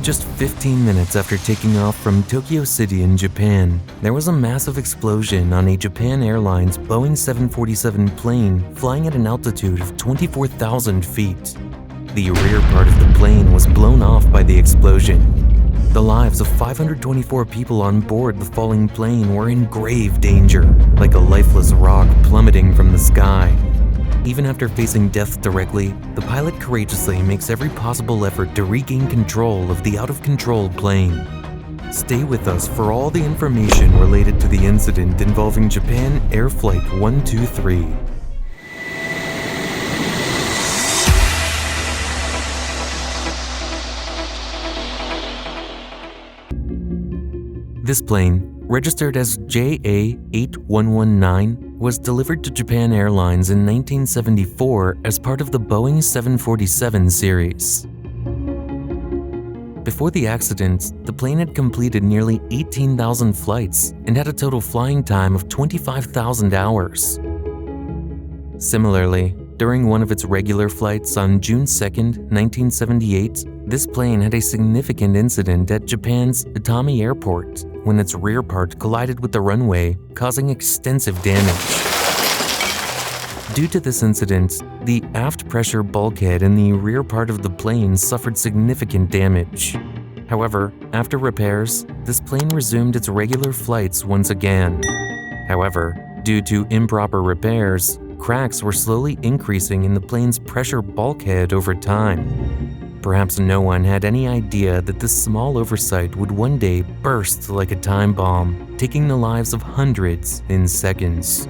Just 15 minutes after taking off from Tokyo City in Japan, there was a massive explosion on a Japan Airlines Boeing 747 plane flying at an altitude of 24,000 feet. The rear part of the plane was blown off by the explosion. The lives of 524 people on board the falling plane were in grave danger, like a lifeless rock plummeting from the sky. Even after facing death directly, the pilot courageously makes every possible effort to regain control of the out-of-control plane. Stay with us for all the information related to the incident involving Japan Air Flight 123. This plane, registered as JA8119, was delivered to Japan Airlines in 1974 as part of the Boeing 747 series. Before the accident, the plane had completed nearly 18,000 flights and had a total flying time of 25,000 hours. Similarly, during one of its regular flights on June 2, 1978, this plane had a significant incident at Japan's Haneda Airport when its rear part collided with the runway, causing extensive damage. Due to this incident, the aft pressure bulkhead in the rear part of the plane suffered significant damage. However, after repairs, this plane resumed its regular flights once again. However, due to improper repairs, cracks were slowly increasing in the plane's pressure bulkhead over time. Perhaps no one had any idea that this small oversight would one day burst like a time bomb, taking the lives of hundreds in seconds.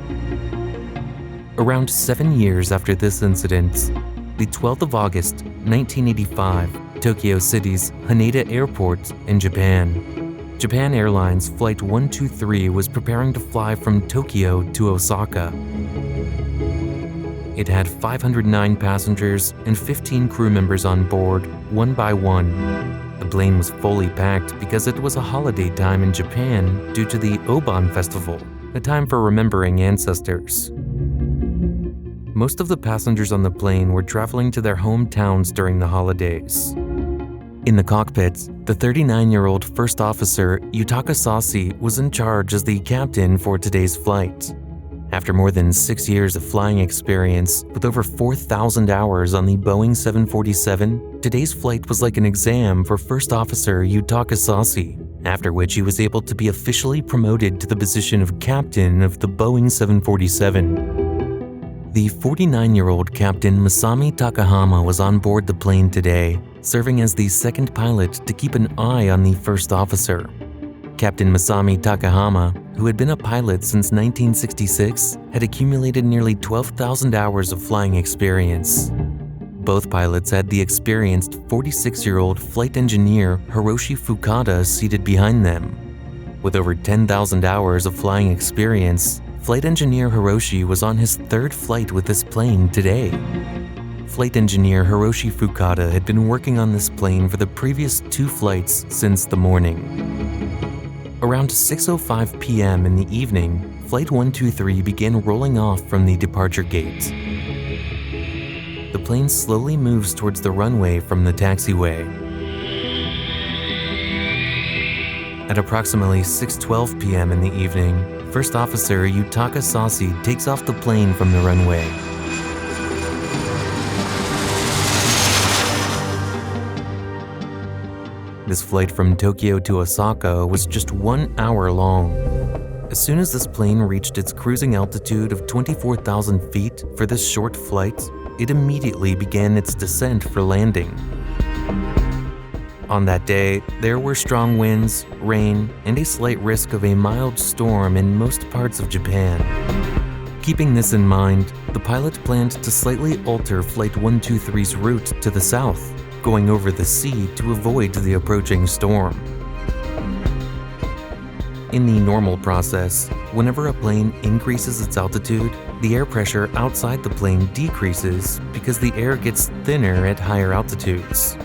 Around 7 years after this incident, the 12th of August, 1985, Tokyo City's Haneda Airport in Japan. Japan Airlines Flight 123 was preparing to fly from Tokyo to Osaka. It had 509 passengers and 15 crew members on board, one by one. The plane was fully packed because it was a holiday time in Japan due to the Obon Festival, a time for remembering ancestors. Most of the passengers on the plane were traveling to their hometowns during the holidays. In the cockpit, the 39-year-old first officer Yutaka Sasi was in charge as the captain for today's flight. After more than 6 years of flying experience, with over 4,000 hours on the Boeing 747, today's flight was like an exam for First Officer Yutaka Sasi, after which he was able to be officially promoted to the position of captain of the Boeing 747. The 49-year-old Captain Masami Takahama was on board the plane today, serving as the second pilot to keep an eye on the first officer. Captain Masami Takahama, who had been a pilot since 1966, had accumulated nearly 12,000 hours of flying experience. Both pilots had the experienced 46-year-old flight engineer Hiroshi Fukada seated behind them. With over 10,000 hours of flying experience, flight engineer Hiroshi was on his third flight with this plane today. Flight engineer Hiroshi Fukada had been working on this plane for the previous 2 flights since the morning. Around 6:05 p.m. in the evening, Flight 123 began rolling off from the departure gate. The plane slowly moves towards the runway from the taxiway. At approximately 6:12 p.m. in the evening, First Officer Yutaka Sasi takes off the plane from the runway. This flight from Tokyo to Osaka was just 1 hour long. As soon as this plane reached its cruising altitude of 24,000 feet for this short flight, it immediately began its descent for landing. On that day, there were strong winds, rain, and a slight risk of a mild storm in most parts of Japan. Keeping this in mind, the pilot planned to slightly alter Flight 123's route to the south, going over the sea to avoid the approaching storm. In the normal process, whenever a plane increases its altitude, the air pressure outside the plane decreases because the air gets thinner at higher altitudes.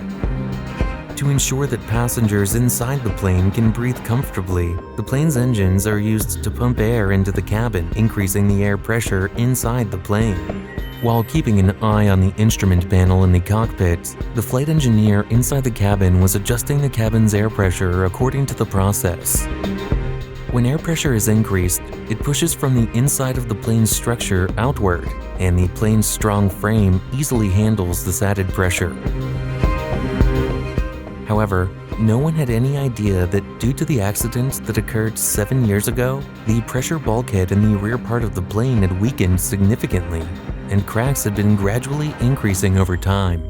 To ensure that passengers inside the plane can breathe comfortably, the plane's engines are used to pump air into the cabin, increasing the air pressure inside the plane. While keeping an eye on the instrument panel in the cockpit, the flight engineer inside the cabin was adjusting the cabin's air pressure according to the process. When air pressure is increased, it pushes from the inside of the plane's structure outward, and the plane's strong frame easily handles this added pressure. However, no one had any idea that due to the accident that occurred 7 years ago, the pressure bulkhead in the rear part of the plane had weakened significantly, and cracks had been gradually increasing over time.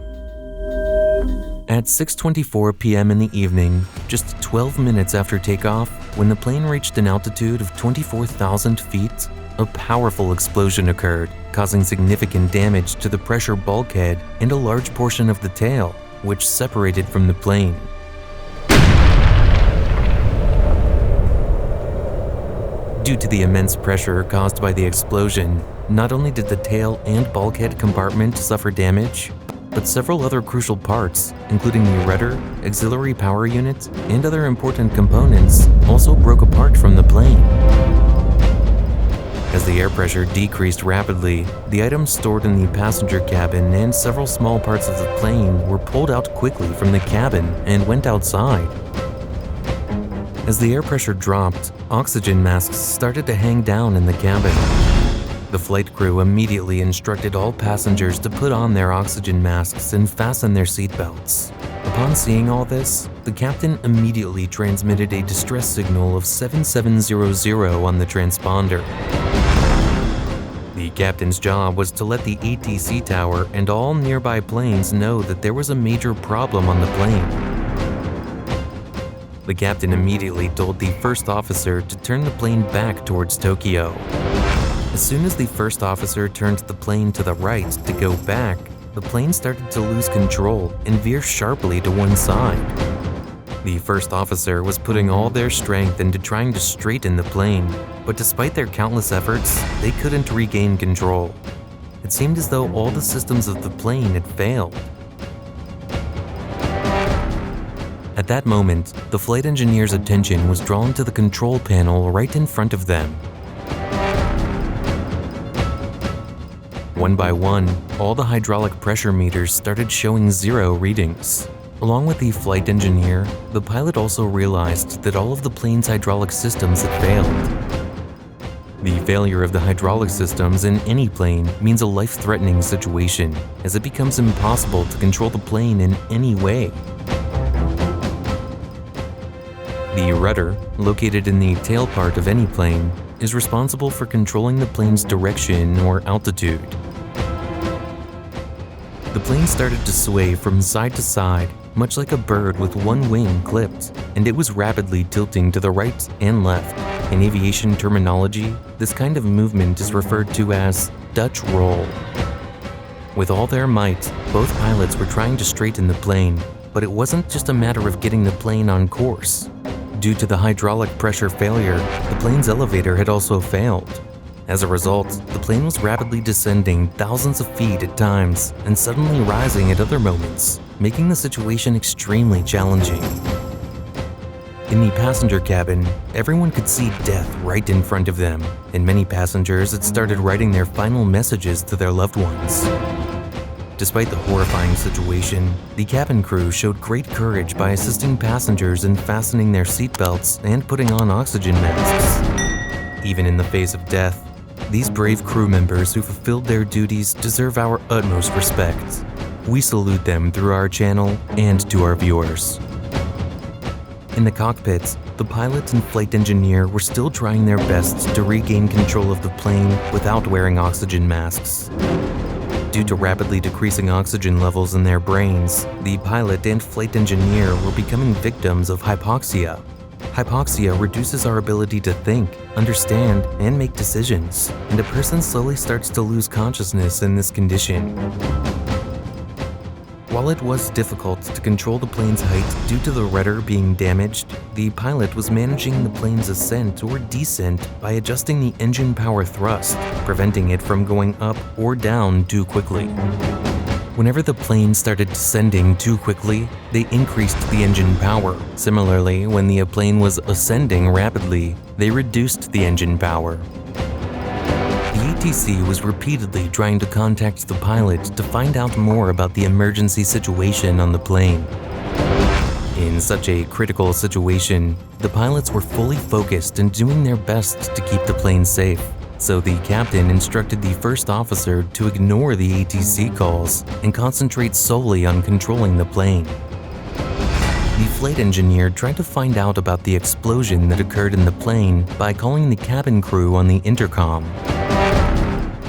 At 6:24 p.m. in the evening, just 12 minutes after takeoff, when the plane reached an altitude of 24,000 feet, a powerful explosion occurred, causing significant damage to the pressure bulkhead and a large portion of the tail, which separated from the plane. Due to the immense pressure caused by the explosion, not only did the tail and bulkhead compartment suffer damage, but several other crucial parts, including the rudder, auxiliary power unit, and other important components, also broke apart from the plane. As the air pressure decreased rapidly, the items stored in the passenger cabin and several small parts of the plane were pulled out quickly from the cabin and went outside. As the air pressure dropped, oxygen masks started to hang down in the cabin. The flight crew immediately instructed all passengers to put on their oxygen masks and fasten their seatbelts. Upon seeing all this, the captain immediately transmitted a distress signal of 7700 on the transponder. The captain's job was to let the ATC tower and all nearby planes know that there was a major problem on the plane. The captain immediately told the first officer to turn the plane back towards Tokyo. As soon as the first officer turned the plane to the right to go back, the plane started to lose control and veer sharply to one side. The first officer was putting all their strength into trying to straighten the plane, but despite their countless efforts, they couldn't regain control. It seemed as though all the systems of the plane had failed. At that moment, the flight engineer's attention was drawn to the control panel right in front of them. One by one, all the hydraulic pressure meters started showing 0 readings. Along with the flight engineer, the pilot also realized that all of the plane's hydraulic systems had failed. The failure of the hydraulic systems in any plane means a life-threatening situation, as it becomes impossible to control the plane in any way. The rudder, located in the tail part of any plane, is responsible for controlling the plane's direction or altitude. The plane started to sway from side to side, much like a bird with one wing clipped, and it was rapidly tilting to the right and left. In aviation terminology, this kind of movement is referred to as Dutch roll. With all their might, both pilots were trying to straighten the plane, but it wasn't just a matter of getting the plane on course. Due to the hydraulic pressure failure, the plane's elevator had also failed. As a result, the plane was rapidly descending thousands of feet at times and suddenly rising at other moments, making the situation extremely challenging. In the passenger cabin, everyone could see death right in front of them, and many passengers had started writing their final messages to their loved ones. Despite the horrifying situation, the cabin crew showed great courage by assisting passengers in fastening their seatbelts and putting on oxygen masks. Even in the face of death, these brave crew members who fulfilled their duties deserve our utmost respect. We salute them through our channel and to our viewers. In the cockpit, the pilot and flight engineer were still trying their best to regain control of the plane without wearing oxygen masks. Due to rapidly decreasing oxygen levels in their brains, the pilot and flight engineer were becoming victims of hypoxia. Hypoxia reduces our ability to think, understand, and make decisions, and a person slowly starts to lose consciousness in this condition. While it was difficult to control the plane's height due to the rudder being damaged, the pilot was managing the plane's ascent or descent by adjusting the engine power thrust, preventing it from going up or down too quickly. Whenever the plane started descending too quickly, they increased the engine power. Similarly, when the plane was ascending rapidly, they reduced the engine power. The ATC was repeatedly trying to contact the pilot to find out more about the emergency situation on the plane. In such a critical situation, the pilots were fully focused and doing their best to keep the plane safe, so the captain instructed the first officer to ignore the ATC calls and concentrate solely on controlling the plane. The flight engineer tried to find out about the explosion that occurred in the plane by calling the cabin crew on the intercom.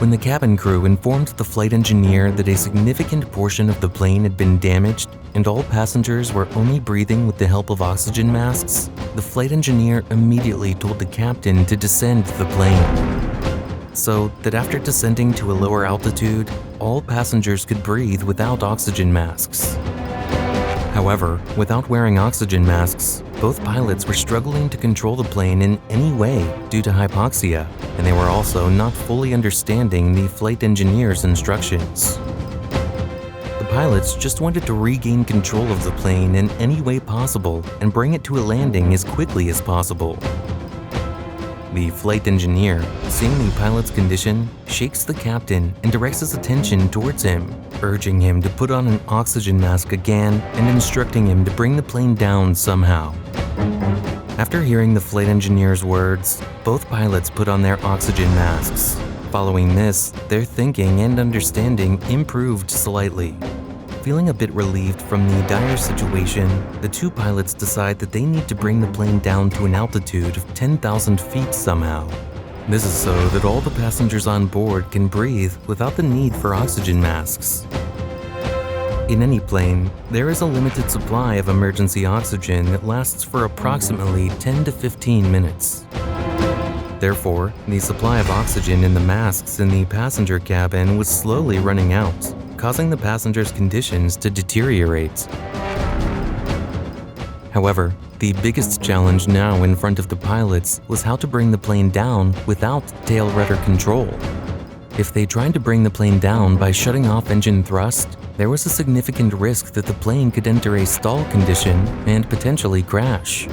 When the cabin crew informed the flight engineer that a significant portion of the plane had been damaged and all passengers were only breathing with the help of oxygen masks, the flight engineer immediately told the captain to descend the plane, so that after descending to a lower altitude, all passengers could breathe without oxygen masks. However, without wearing oxygen masks, both pilots were struggling to control the plane in any way due to hypoxia, and they were also not fully understanding the flight engineer's instructions. The pilots just wanted to regain control of the plane in any way possible and bring it to a landing as quickly as possible. The flight engineer, seeing the pilot's condition, shakes the captain and directs his attention towards him, urging him to put on an oxygen mask again and instructing him to bring the plane down somehow. After hearing the flight engineer's words, both pilots put on their oxygen masks. Following this, their thinking and understanding improved slightly. Feeling a bit relieved from the dire situation, the two pilots decide that they need to bring the plane down to an altitude of 10,000 feet somehow. This is so that all the passengers on board can breathe without the need for oxygen masks. In any plane, there is a limited supply of emergency oxygen that lasts for approximately 10 to 15 minutes. Therefore, the supply of oxygen in the masks in the passenger cabin was slowly running out, causing the passengers' conditions to deteriorate. However, the biggest challenge now in front of the pilots was how to bring the plane down without tail rudder control. If they tried to bring the plane down by shutting off engine thrust, there was a significant risk that the plane could enter a stall condition and potentially crash.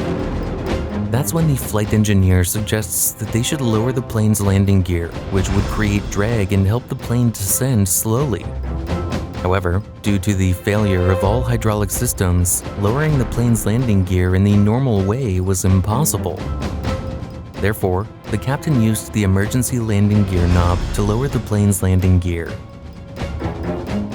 That's when the flight engineer suggests that they should lower the plane's landing gear, which would create drag and help the plane descend slowly. However, due to the failure of all hydraulic systems, lowering the plane's landing gear in the normal way was impossible. Therefore, the captain used the emergency landing gear knob to lower the plane's landing gear.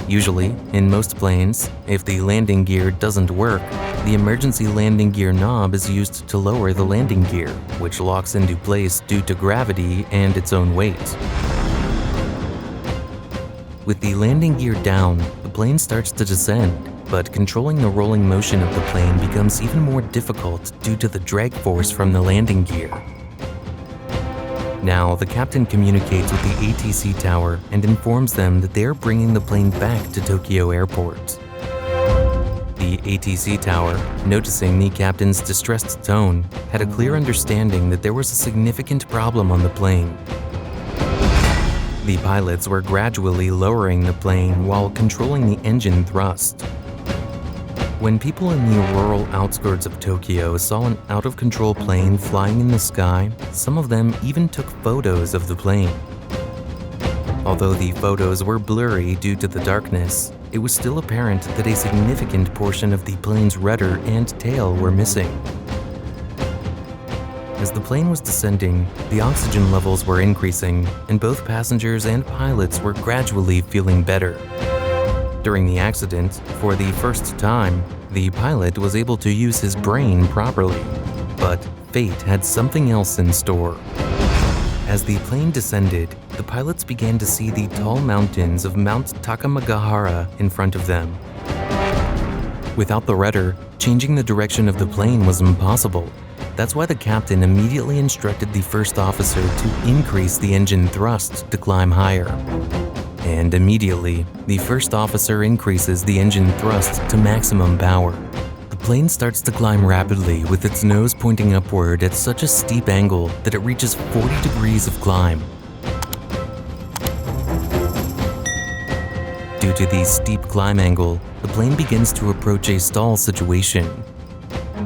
Usually, in most planes, if the landing gear doesn't work, the emergency landing gear knob is used to lower the landing gear, which locks into place due to gravity and its own weight. With the landing gear down, the plane starts to descend, but controlling the rolling motion of the plane becomes even more difficult due to the drag force from the landing gear. Now, the captain communicates with the ATC tower and informs them that they are bringing the plane back to Tokyo Airport. The ATC tower, noticing the captain's distressed tone, had a clear understanding that there was a significant problem on the plane. The pilots were gradually lowering the plane while controlling the engine thrust. When people in the rural outskirts of Tokyo saw an out-of-control plane flying in the sky, some of them even took photos of the plane. Although the photos were blurry due to the darkness, it was still apparent that a significant portion of the plane's rudder and tail were missing. As the plane was descending, the oxygen levels were increasing, and both passengers and pilots were gradually feeling better. During the accident, for the first time, the pilot was able to use his brain properly, but fate had something else in store. As the plane descended, the pilots began to see the tall mountains of Mount Takamagahara in front of them. Without the rudder, changing the direction of the plane was impossible. That's why the captain immediately instructed the first officer to increase the engine thrust to climb higher. And immediately, the first officer increases the engine thrust to maximum power. The plane starts to climb rapidly with its nose pointing upward at such a steep angle that it reaches 40 degrees of climb. Due to the steep climb angle, the plane begins to approach a stall situation.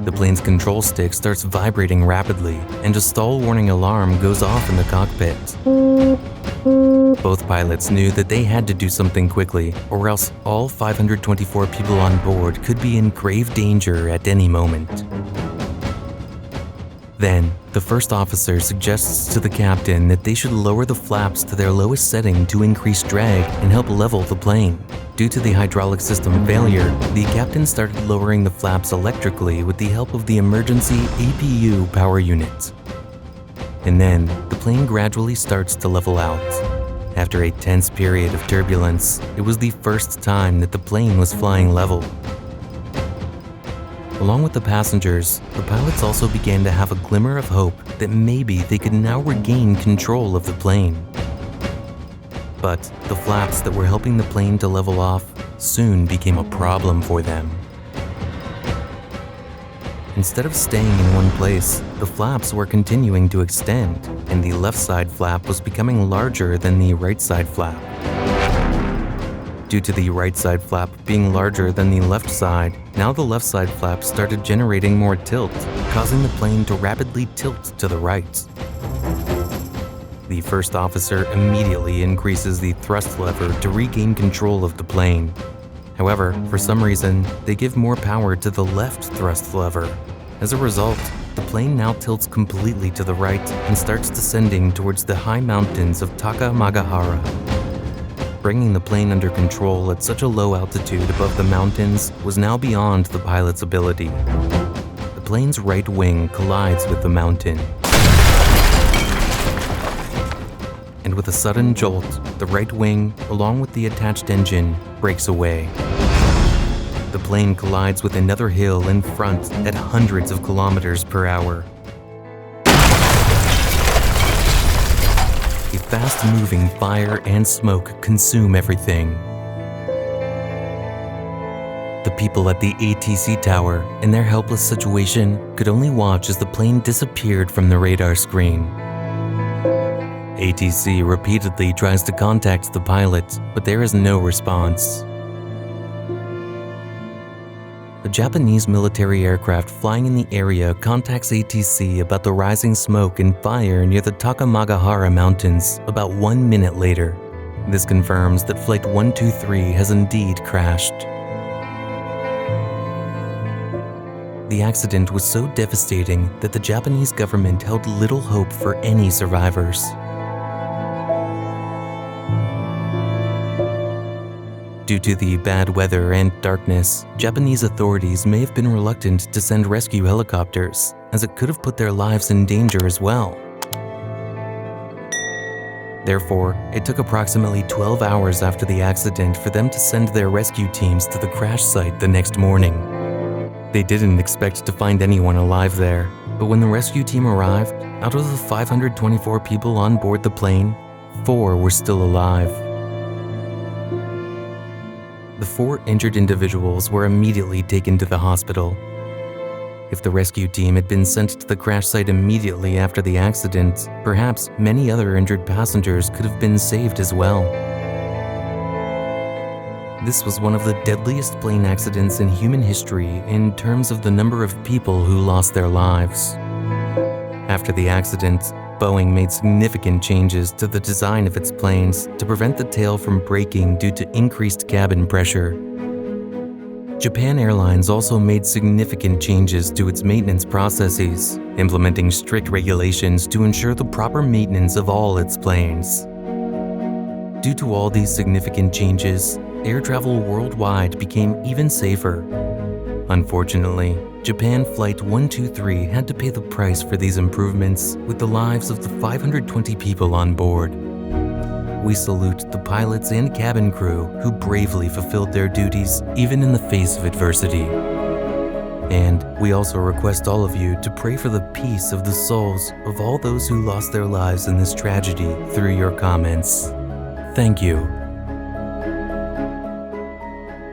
The plane's control stick starts vibrating rapidly, and a stall warning alarm goes off in the cockpit. Both pilots knew that they had to do something quickly, or else all 524 people on board could be in grave danger at any moment. Then, the first officer suggests to the captain that they should lower the flaps to their lowest setting to increase drag and help level the plane. Due to the hydraulic system failure, the captain started lowering the flaps electrically with the help of the emergency APU power unit. And then, the plane gradually starts to level out. After a tense period of turbulence, it was the first time that the plane was flying level. Along with the passengers, the pilots also began to have a glimmer of hope that maybe they could now regain control of the plane. But the flaps that were helping the plane to level off soon became a problem for them. Instead of staying in one place, the flaps were continuing to extend, and the left side flap was becoming larger than the right side flap. Due to the right side flap being larger than the left side, now the left side flap started generating more tilt, causing the plane to rapidly tilt to the right. The first officer immediately increases the thrust lever to regain control of the plane. However, for some reason, they give more power to the left thrust lever. As a result, the plane now tilts completely to the right and starts descending towards the high mountains of Takamagahara. Bringing the plane under control at such a low altitude above the mountains was now beyond the pilot's ability. The plane's right wing collides with the mountain. And with a sudden jolt, the right wing, along with the attached engine, breaks away. The plane collides with another hill in front at hundreds of kilometers per hour. A fast-moving fire and smoke consume everything. The people at the ATC tower, in their helpless situation, could only watch as the plane disappeared from the radar screen. ATC repeatedly tries to contact the pilot, but there is no response. A Japanese military aircraft flying in the area contacts ATC about the rising smoke and fire near the Takamagahara Mountains about 1 minute later. This confirms that Flight 123 has indeed crashed. The accident was so devastating that the Japanese government held little hope for any survivors. Due to the bad weather and darkness, Japanese authorities may have been reluctant to send rescue helicopters, as it could have put their lives in danger as well. Therefore, it took approximately 12 hours after the accident for them to send their rescue teams to the crash site the next morning. They didn't expect to find anyone alive there, but when the rescue team arrived, out of the 524 people on board the plane, 4 were still alive. The 4 injured individuals were immediately taken to the hospital. If the rescue team had been sent to the crash site immediately after the accident, perhaps many other injured passengers could have been saved as well. This was one of the deadliest plane accidents in human history in terms of the number of people who lost their lives. After the accident, Boeing made significant changes to the design of its planes to prevent the tail from breaking due to increased cabin pressure. Japan Airlines also made significant changes to its maintenance processes, implementing strict regulations to ensure the proper maintenance of all its planes. Due to all these significant changes, air travel worldwide became even safer. Unfortunately, Japan Flight 123 had to pay the price for these improvements with the lives of the 520 people on board. We salute the pilots and cabin crew who bravely fulfilled their duties even in the face of adversity. And we also request all of you to pray for the peace of the souls of all those who lost their lives in this tragedy through your comments. Thank you.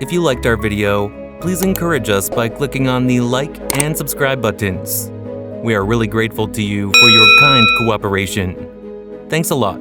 If you liked our video, please encourage us by clicking on the like and subscribe buttons. We are really grateful to you for your kind cooperation. Thanks a lot.